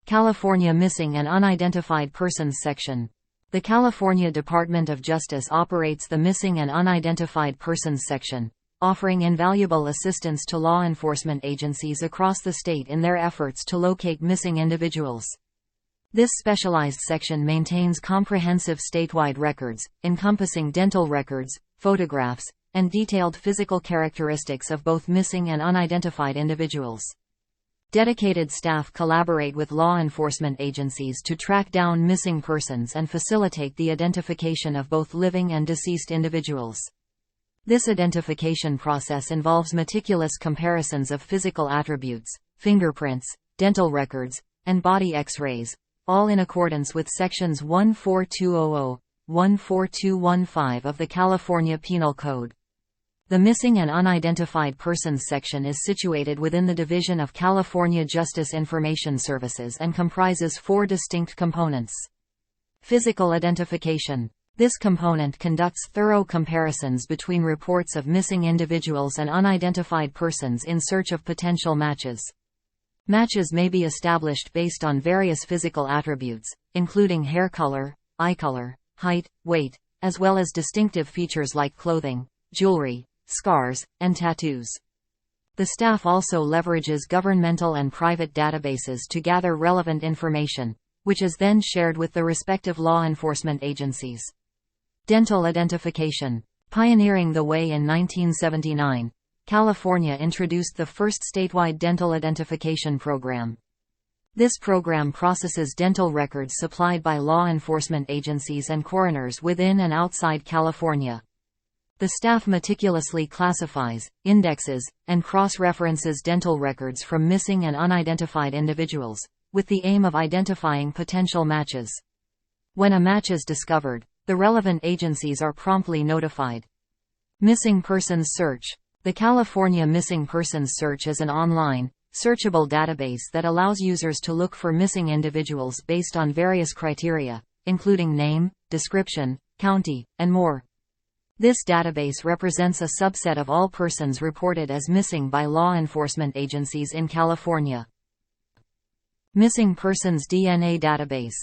California Missing and Unidentified Persons Section. The California Department of Justice operates the Missing and Unidentified Persons Section, offering invaluable assistance to law enforcement agencies across the state in their efforts to locate missing individuals. This specialized section maintains comprehensive statewide records, encompassing dental records, photographs, and detailed physical characteristics of both missing and unidentified individuals. Dedicated staff collaborate with law enforcement agencies to track down missing persons and facilitate the identification of both living and deceased individuals. This identification process involves meticulous comparisons of physical attributes, fingerprints, dental records, and body X-rays, all in accordance with Sections 14200, 14215 of the California Penal Code. The Missing and Unidentified Persons section is situated within the Division of California Justice Information Services and comprises 4 distinct components. Physical identification. This component conducts thorough comparisons between reports of missing individuals and unidentified persons in search of potential matches. Matches may be established based on various physical attributes, including hair color, eye color, height, weight, as well as distinctive features like clothing, jewelry, scars, and tattoos. The staff also leverages governmental and private databases to gather relevant information, which is then shared with the respective law enforcement agencies. Dental identification. Pioneering the way in 1979, California introduced the first statewide dental identification program. This program processes dental records supplied by law enforcement agencies and coroners within and outside California. The staff meticulously classifies, indexes, and cross-references dental records from missing and unidentified individuals, with the aim of identifying potential matches. When a match is discovered, the relevant agencies are promptly notified. Missing Persons Search. The California Missing Persons Search is an online, searchable database that allows users to look for missing individuals based on various criteria, including name, description, county, and more. This database represents a subset of all persons reported as missing by law enforcement agencies in California. Missing Persons DNA Database.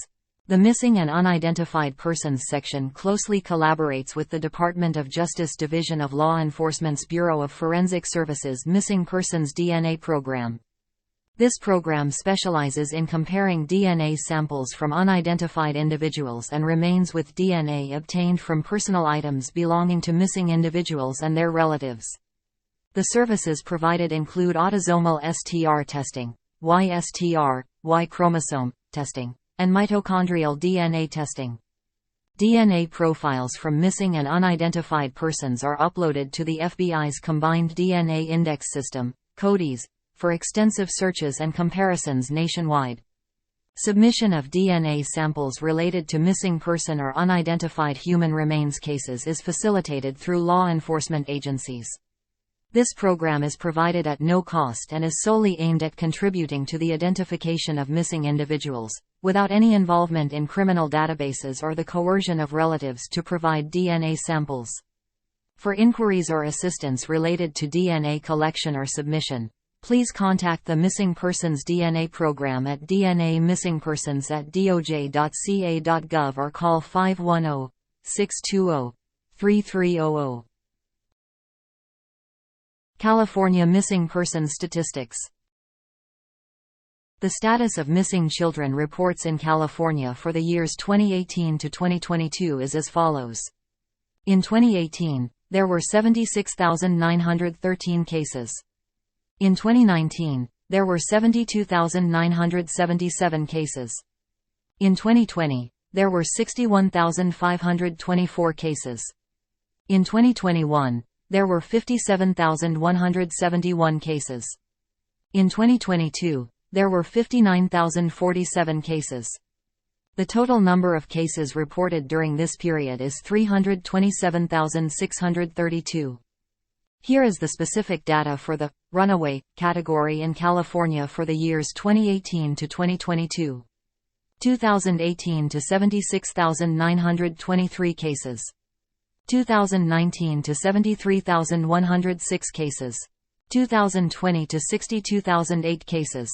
The Missing and Unidentified Persons section closely collaborates with the Department of Justice Division of Law Enforcement's Bureau of Forensic Services Missing Persons DNA program. This program specializes in comparing DNA samples from unidentified individuals and remains with DNA obtained from personal items belonging to missing individuals and their relatives. The services provided include autosomal STR testing, YSTR, Y chromosome testing, and mitochondrial DNA testing. DNA profiles from missing and unidentified persons are uploaded to the FBI's Combined DNA Index System, CODIS, for extensive searches and comparisons nationwide. Submission of DNA samples related to missing person or unidentified human remains cases is facilitated through law enforcement agencies. This program is provided at no cost and is solely aimed at contributing to the identification of missing individuals, without any involvement in criminal databases or the coercion of relatives to provide DNA samples. For inquiries or assistance related to DNA collection or submission, please contact the Missing Persons DNA program at dnamissingpersons@doj.ca.gov or call 510-620-3300. California Missing Persons Statistics. The status of missing children reports in California for the years 2018 to 2022 is as follows. In 2018, there were 76,913 cases. In 2019, there were 72,977 cases. In 2020, there were 61,524 cases. In 2021, there were 57,171 cases. In 2022, there were 59,047 cases. The total number of cases reported during this period is 327,632. Here is the specific data for the runaway category in California for the years 2018 to 2022. 2018 to 76,923 cases. 2019 to 73,106 cases. 2020 to 62,008 cases.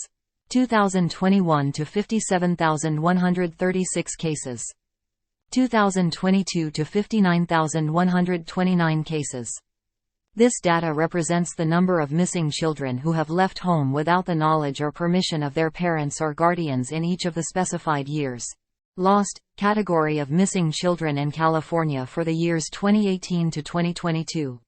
2021 to 57,136 cases. 2022 to 59,129 cases. This data represents the number of missing children who have left home without the knowledge or permission of their parents or guardians in each of the specified years. Lost, category of missing children in California for the years 2018 to 2022.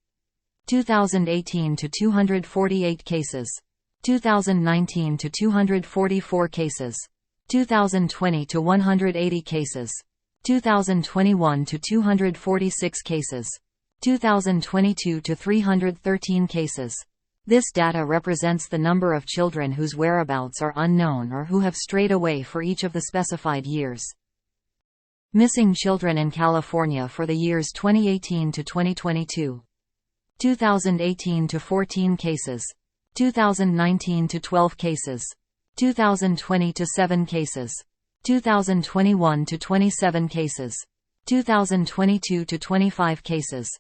2018 to 248 cases. 2019 to 244 cases. 2020 to 180 cases. 2021 to 246 cases. 2022 to 313 cases. This data represents the number of children whose whereabouts are unknown or who have strayed away for each of the specified years. Missing children in California for the years 2018 to 2022. 2018 to 14 cases. 2019 to 12 cases. 2020 to 7 cases. 2021 to 27 cases. 2022 to 25 cases.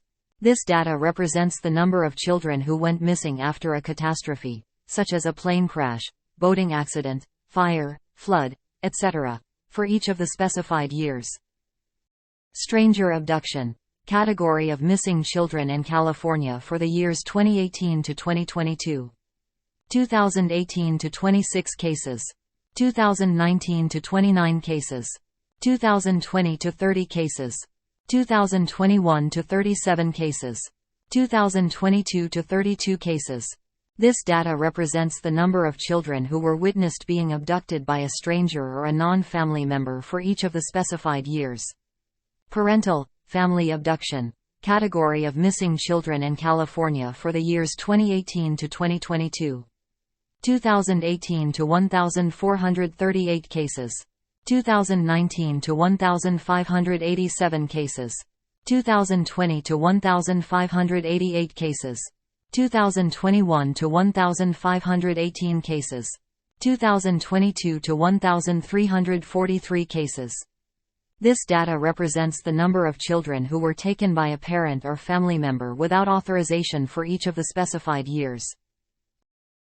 This data represents the number of children who went missing after a catastrophe, such as a plane crash, boating accident, fire, flood, etc., for each of the specified years. Stranger abduction. Category of missing children in California for the years 2018 to 2022. 2018 to 26 cases. 2019 to 29 cases. 2020 to 30 cases. 2021 to 37 cases. 2022 to 32 cases. This data represents the number of children who were witnessed being abducted by a stranger or a non-family member for each of the specified years. Parental, family abduction. Category of missing children in California for the years 2018 to 2022. 2018 to 1,438 cases. 2019 to 1,587 cases. 2020 to 1,588 cases. 2021 to 1,518 cases. 2022 to 1,343 cases. This data represents the number of children who were taken by a parent or family member without authorization for each of the specified years.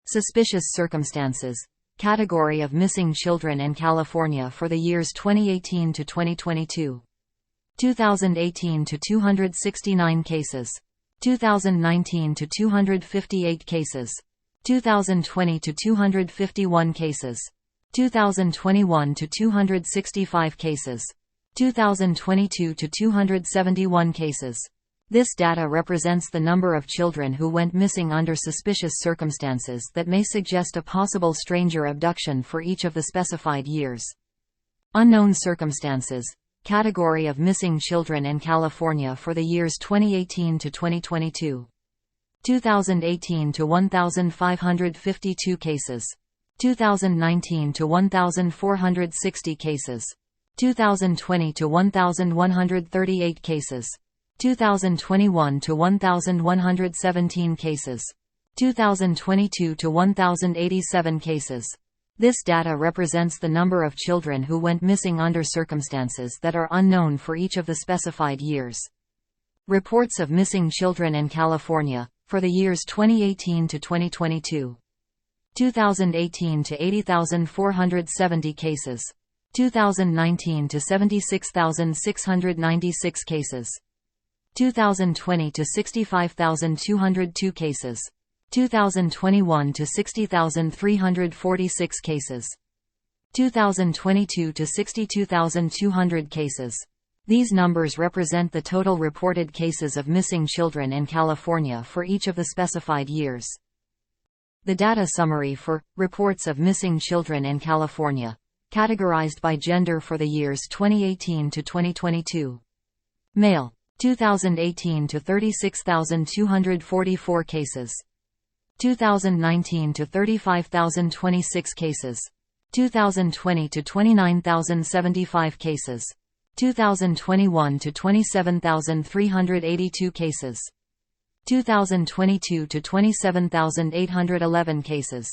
Suspicious circumstances. Category of missing children in California for the years 2018 to 2022. 2018 to 269 cases. 2019 to 258 cases. 2020 to 251 cases. 2021 to 265 cases. 2022 to 271 cases. This data represents the number of children who went missing under suspicious circumstances that may suggest a possible stranger abduction for each of the specified years. Unknown circumstances. Category of missing children in California for the years 2018 to 2022. 2018 to 1,552 cases. 2019 to 1,460 cases. 2020 to 1,138 cases. 2021 to 1,117 cases. 2022 to 1,087 cases. This data represents the number of children who went missing under circumstances that are unknown for each of the specified years. Reports of missing children in California, for the years 2018 to 2022. 2018 to 80,470 cases. 2019 to 76,696 cases. 2020 to 65,202 cases. 2021 to 60,346 cases. 2022 to 62,200 cases. These numbers represent the total reported cases of missing children in California for each of the specified years. The data summary for reports of missing children in California, categorized by gender for the years 2018 to 2022. Male, 2018 to 36,244 cases. 2019 to 35,026 cases. 2020 to 29,075 cases. 2021 to 27,382 cases. 2022 to 27,811 cases.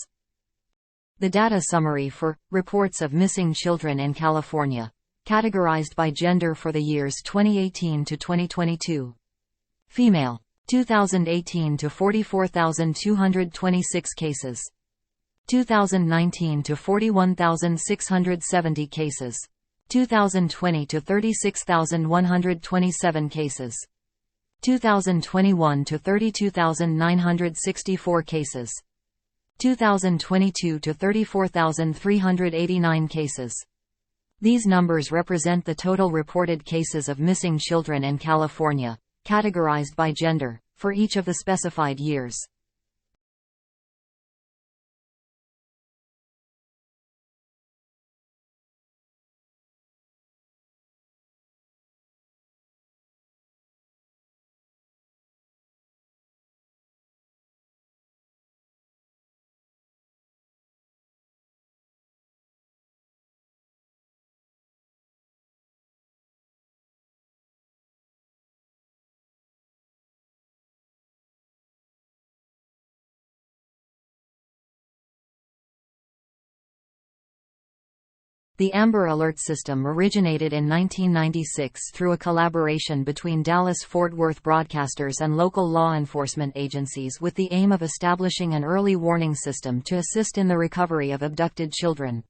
The data summary for reports of missing children in California, categorized by gender for the years 2018 to 2022. Female, 2018 to 44,226 cases. 2019 to 41,670 cases. 2020 to 36,127 cases. 2021 to 32,964 cases. 2022 to 34,389 cases. These numbers represent the total reported cases of missing children in California, categorized by gender, for each of the specified years. The Amber Alert system originated in 1996 through a collaboration between Dallas-Fort Worth broadcasters and local law enforcement agencies with the aim of establishing an early warning system to assist in the recovery of abducted children.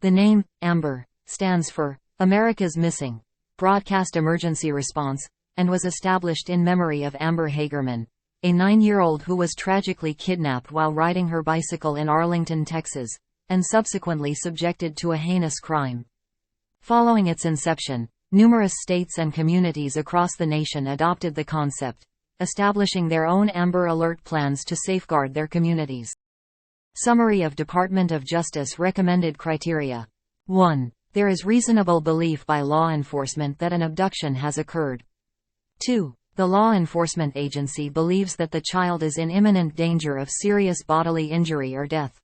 The name, Amber, stands for America's Missing Broadcast Emergency Response, and was established in memory of Amber Hagerman, a 9-year-old who was tragically kidnapped while riding her bicycle in Arlington, Texas, and subsequently subjected to a heinous crime. Following its inception, numerous states and communities across the nation adopted the concept, establishing their own Amber Alert plans to safeguard their communities. Summary of Department of Justice recommended criteria. 1. There is reasonable belief by law enforcement that an abduction has occurred. 2. The law enforcement agency believes that the child is in imminent danger of serious bodily injury or death.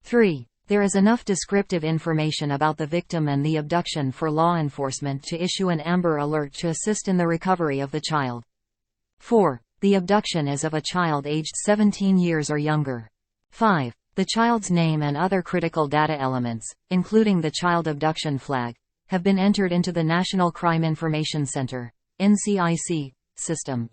3. There is enough descriptive information about the victim and the abduction for law enforcement to issue an Amber Alert to assist in the recovery of the child. 4. The abduction is of a child aged 17 years or younger. 5. The child's name and other critical data elements, including the child abduction flag, have been entered into the National Crime Information Center (NCIC) system.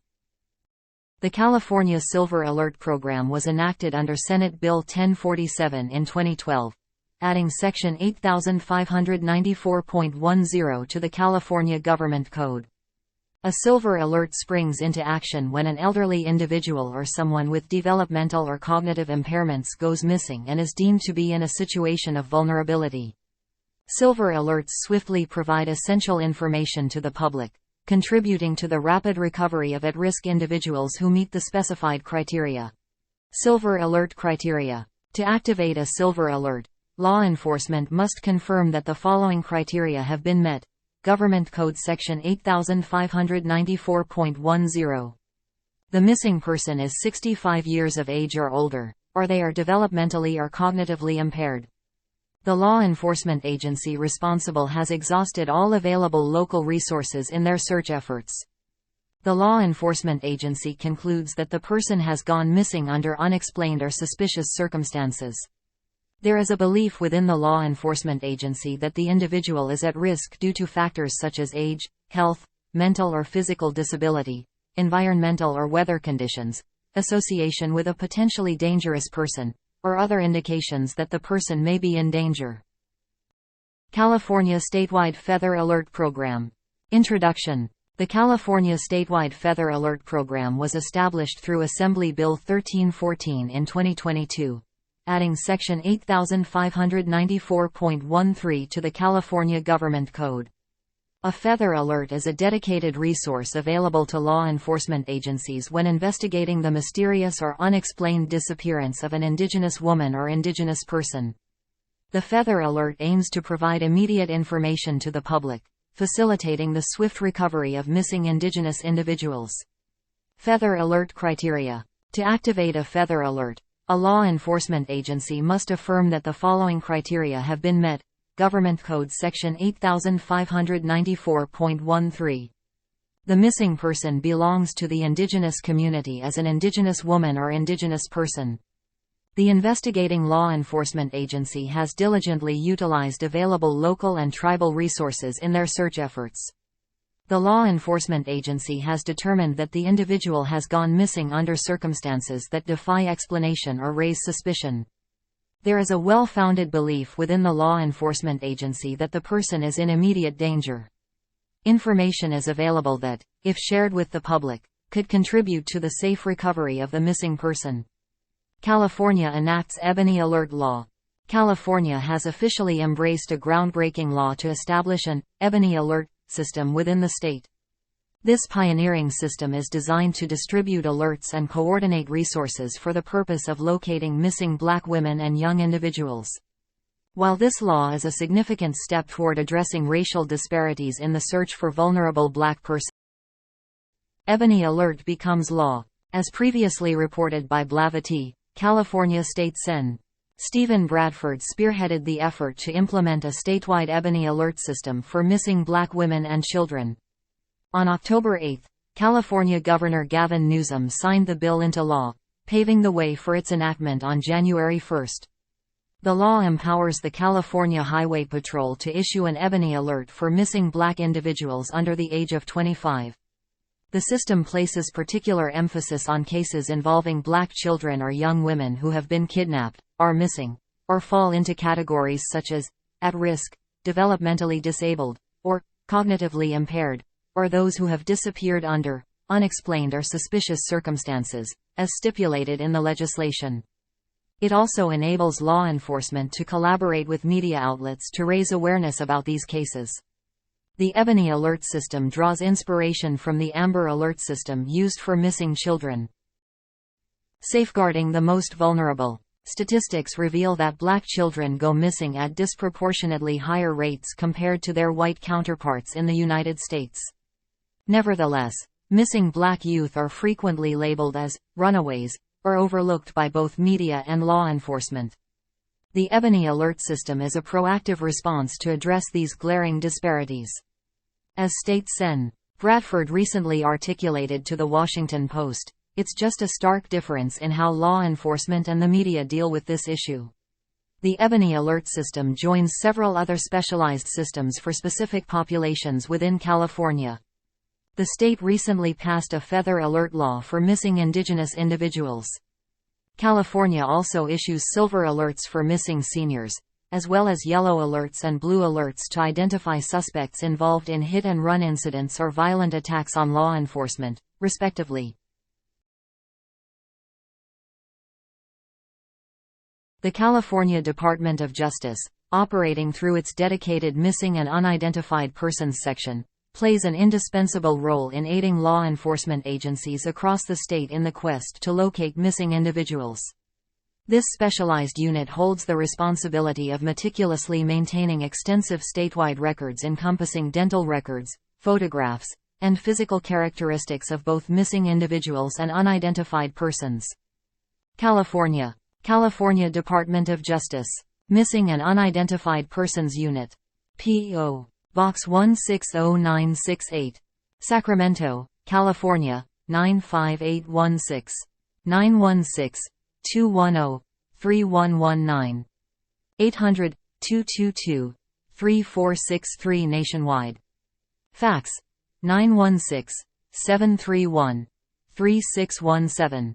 The California Silver Alert Program was enacted under Senate Bill 1047 in 2012, adding Section 8594.10 to the California Government Code. A Silver Alert springs into action when an elderly individual or someone with developmental or cognitive impairments goes missing and is deemed to be in a situation of vulnerability. Silver Alerts swiftly provide essential information to the public, contributing to the rapid recovery of at-risk individuals who meet the specified criteria. Silver Alert criteria. To activate a Silver Alert, law enforcement must confirm that the following criteria have been met. Government Code Section 8594.10. The missing person is 65 years of age or older, or they are developmentally or cognitively impaired. The law enforcement agency responsible has exhausted all available local resources in their search efforts. The law enforcement agency concludes that the person has gone missing under unexplained or suspicious circumstances. There is a belief within the law enforcement agency that the individual is at risk due to factors such as age, health, mental or physical disability, environmental or weather conditions, association with a potentially dangerous person, or other indications that the person may be in danger. California Statewide Feather Alert Program. Introduction. The California Statewide Feather Alert Program was established through Assembly Bill 1314 in 2022, adding Section 8594.13 to the California Government Code. A Feather Alert is a dedicated resource available to law enforcement agencies when investigating the mysterious or unexplained disappearance of an Indigenous woman or Indigenous person. The Feather Alert aims to provide immediate information to the public, facilitating the swift recovery of missing Indigenous individuals. Feather Alert criteria. To activate a Feather Alert, a law enforcement agency must affirm that the following criteria have been met. Government Code Section 8594.13. The missing person belongs to the Indigenous community as an Indigenous woman or Indigenous person. The investigating law enforcement agency has diligently utilized available local and tribal resources in their search efforts. The law enforcement agency has determined that the individual has gone missing under circumstances that defy explanation or raise suspicion. There is a well-founded belief within the law enforcement agency that the person is in immediate danger. Information is available that, if shared with the public, could contribute to the safe recovery of the missing person. California enacts Ebony Alert Law. California has officially embraced a groundbreaking law to establish an Ebony Alert system within the state. This pioneering system is designed to distribute alerts and coordinate resources for the purpose of locating missing Black women and young individuals. While this law is a significant step toward addressing racial disparities in the search for vulnerable Black persons, Ebony Alert becomes law. As previously reported by Blavity, California State Sen. Stephen Bradford spearheaded the effort to implement a statewide Ebony Alert system for missing Black women and children. On October 8, California Governor Gavin Newsom signed the bill into law, paving the way for its enactment on January 1. The law empowers the California Highway Patrol to issue an Ebony Alert for missing Black individuals under the age of 25. The system places particular emphasis on cases involving Black children or young women who have been kidnapped, are missing, or fall into categories such as at risk, developmentally disabled, or cognitively impaired, or those who have disappeared under unexplained or suspicious circumstances, as stipulated in the legislation. It also enables law enforcement to collaborate with media outlets to raise awareness about these cases. The Ebony Alert system draws inspiration from the Amber Alert system used for missing children. Safeguarding the most vulnerable. Statistics reveal that Black children go missing at disproportionately higher rates compared to their white counterparts in the United States. Nevertheless, missing Black youth are frequently labeled as runaways, or overlooked by both media and law enforcement. The Ebony Alert system is a proactive response to address these glaring disparities. As State Sen. Bradford recently articulated to The Washington Post, it's just a stark difference in how law enforcement and the media deal with this issue. The Ebony Alert system joins several other specialized systems for specific populations within California. The state recently passed a Feather Alert law for missing Indigenous individuals. California also issues Silver Alerts for missing seniors, as well as Yellow Alerts and Blue Alerts to identify suspects involved in hit-and-run incidents or violent attacks on law enforcement, respectively. The California Department of Justice, operating through its dedicated Missing and Unidentified Persons section, plays an indispensable role in aiding law enforcement agencies across the state in the quest to locate missing individuals. This specialized unit holds the responsibility of meticulously maintaining extensive statewide records encompassing dental records, photographs, and physical characteristics of both missing individuals and unidentified persons. California Department of Justice. Missing and Unidentified Persons Unit. P.O. Box 160968. Sacramento, California, 95816. 916-210-3119. 800-222-3463 nationwide. Fax 916-731-3617.